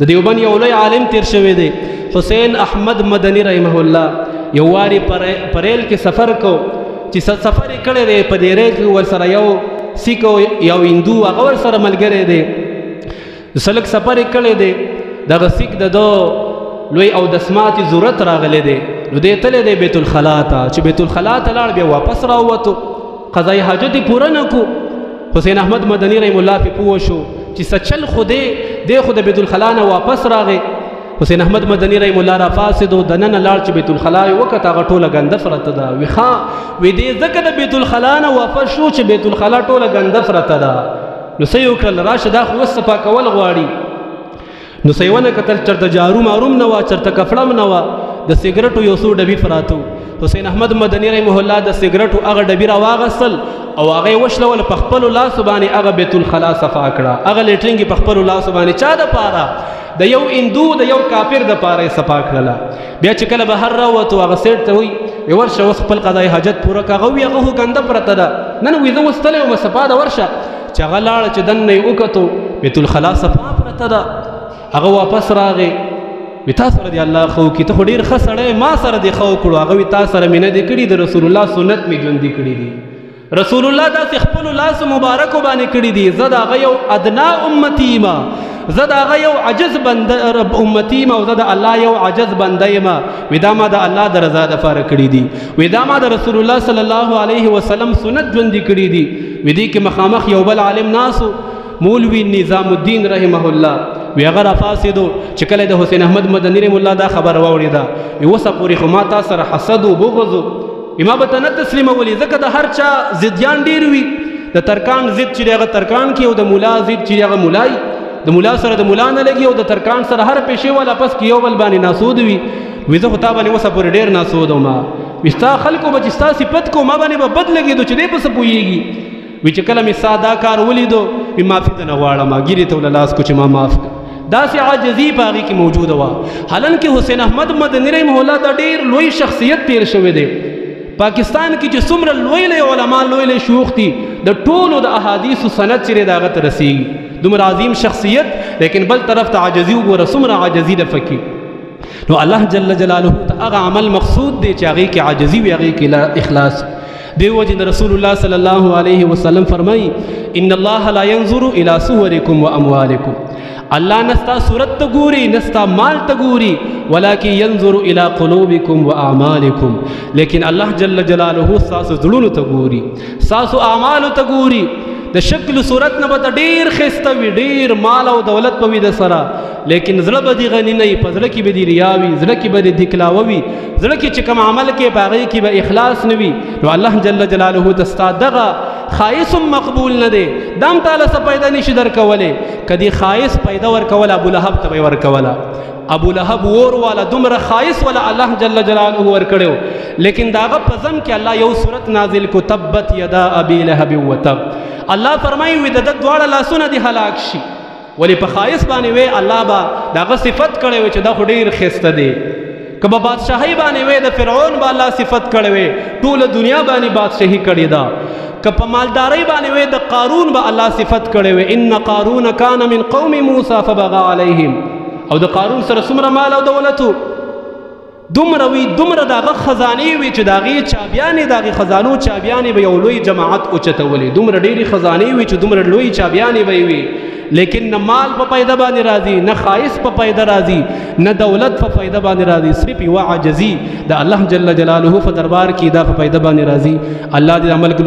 د دیوبند یو لوی عالم تیر شوی دی حسین احمد مدنی رحمه الله یو واری پریل کې سفر کو چې سفر یې کړی دی په دې ریل کې ورسره یو سیک یو هندو هغه ورسره ملګری دی سلک سفر یې کړی دی دغه سیک د دو لوی او دسماتي ضرورت راغلی دی نو دی تللی دی بیت الخلا ته چې بیت الخلا ته لاړ بیا واپس راووتو قضای حاجت یې پوره نه کو حسین احمد مدنی رحمه الله پې پوه شو چې سچل خو دی خو د بیت الخلا نه واپس راغی حسین احمد مدنی رحمه الله را فاسدو دننه لاړ چې بیت الخلا یې وکت هغه ټوله ګنده پرته ده وی ښه وی دی ځکه د بیت الخلا نه واپس شو چې بیت الخلا ټوله ګنده پرته ده نو څه یې وکړل راشه دا خو اوس صفا کول غواړي نو څه یې ونه کتل چېرته جارو معروم نه وه چېرته کفړه نه وه د سګرټو یو څو ډبي پراتو حسین احمد مدنی رحمه الله د سګرټو هغه ډبي راواغستل او هغه یې وشلول په خپلو لاسو باندې هغه بیت الخلا صفا کړه هغه لیټرینګ یې په خپلو لاسو باندې چا دپاره د یو هندو د یو کافر دپاره یې صفا کړله بیا چې کله بهر راووتو هغه سیټ ته وایي ورشه اوس خپل قضای حاجت پوره که هغه وي هغه خو ګنده پرته ده نن وي زه اوس تلی وم صفا ده ورشه چې هغه لاړه چې دننه یې وکتو بیت الخلا صفا پرته ده هغه واپس راغی وی تا سره دی الله خو کی ته خو ډېر ښه سړی ما سره دی ښه وکړو هغه وی تا سره مې نه دی کړي د رسول الله سنت مې ژوندي کړي دي رسول الله داسې خپلو لاسو مبارکو باندې کړي دي زه د هغه یو ادنا امتي یم زه د هغه یو عجز بنده امتي یم او زه د الله یو عجز بنده یم وی دا ما د الله د رضا دپاره کړي دي وی دا ما د رسول الله صلی الله علیه وسلم سنت ژوندي کړي دي وی دې کې مخامخ یو بل عالم ناسو مولوی نظام الدین رحمه الله وی هغه رافاسدو چې کله د حسین احمد مدنی رحمه الله دا خبر واورېده وی اوسه پورې خو ما تا سره حسد و بغض ما به ته نه تسلیمولي ځکه د هر چا ضدیان ډېر وي د ترکان ضد چې دی هغه ترکان کې او د ملا ضد چې دی هغه ملای د ملا سره د ملا نه لګي او د ترکان سره هر پیشې والا پس کې یو بل باندې ناسود وي وی زه خو تا باندې اوسه پورې ډېر ناسود وم وي ستا خلکو به چې ستا صفت کو ما باندې به بد لګېدو چې دی پسې پوهېږي وی چې کله مې ستا دا کار ولیدو وي معافي ته نه غواړم ګیرې ته وله لاس کو چې ما معاف کړه داسې عاجزي په هغې کې موجوده وه حالانکې حسین احمد مدني رحمه الله دا ډېر لوی شخصیت تیر شوی دی پاکستان کې چې څومره لوی لوی علما لوی لوی شیوخ دي د ټولو د احادیثو سند چې دی د هغه ته رسېږي دومره عظیم شخصیت لیکن بل طرف ته عاجزي وګوره څومره عاجزي ده پکې نو الله جل جلاله ته هغه عمل مقصود دی چې هغې کې عاجزي وي هغې کې اخلاص دیو جن رسول الله صلی الله علیه وسلم فرمائی ان الله لا ينظر الى صوركم واموالكم الله نستا صورت ته ګوري نستا مال ته ګوري ولکن ينظر الى قلوبكم واعمالكم لیکن الله جل جلاله ساسو زړونو ته ګوري ساسو اعمالو ته ګوري د شکل صورت نه به ډېر ښایسته وي ډېر مال او دولت به وي د سره لیکن زړه به دې غني نه وي په زړه کې به دې ریا وي زړه کې به دې دکلاوه وي زړه کې چې کوم عمل کې په هغې کې به اخلاص نه وي نو الله جل جلاله ته ستا دغه خایس مقبول نه دی دا هم تاله څه پیدا نشي درکولی که دې خایس پیدا ورکوله ابولهب ته به یې ورکوله ابولهب اور والا دومره خایس والا الله جل جلاله ورکړی لیکن د هغه په ذم کې الله یو صورت نازل کو تبت یدا ابي لهب وتب الله فرمایي وي د ده دواړه لاسونه دې هلاک شي ولې په خایس باندې وی الله به د هغه صفت کړی وی چې دا خو ډېر ښایسته دی که په بادشاهۍ باندې وی د فرعون به الله صفت کړی وی ټوله دنیا باندې بادشاهي کړې ده که په مالدارۍ باندې وی د قارون به الله صفت کړی وی ان قارون کان من قوم موسی فبغى علیهم او د قارون سره څومره مال او دولتو دومره وي دومره د هغه خزانې وي چې د هغې چابیانې د هغې خزانو چابیانې به یو لوی جماعت اوچتولې دومره ډېرې خزانې وي چې دومره لوی چابیانې به یې وي لیکن نه مال په پیدا باندې راځي نه خایس په پیدا راځي نه دولت په پیدا باندې راځي صرف یوه عاجزي د الله جل جلاله په دربار کې دا په پیدا باندې راځي الله دې عمل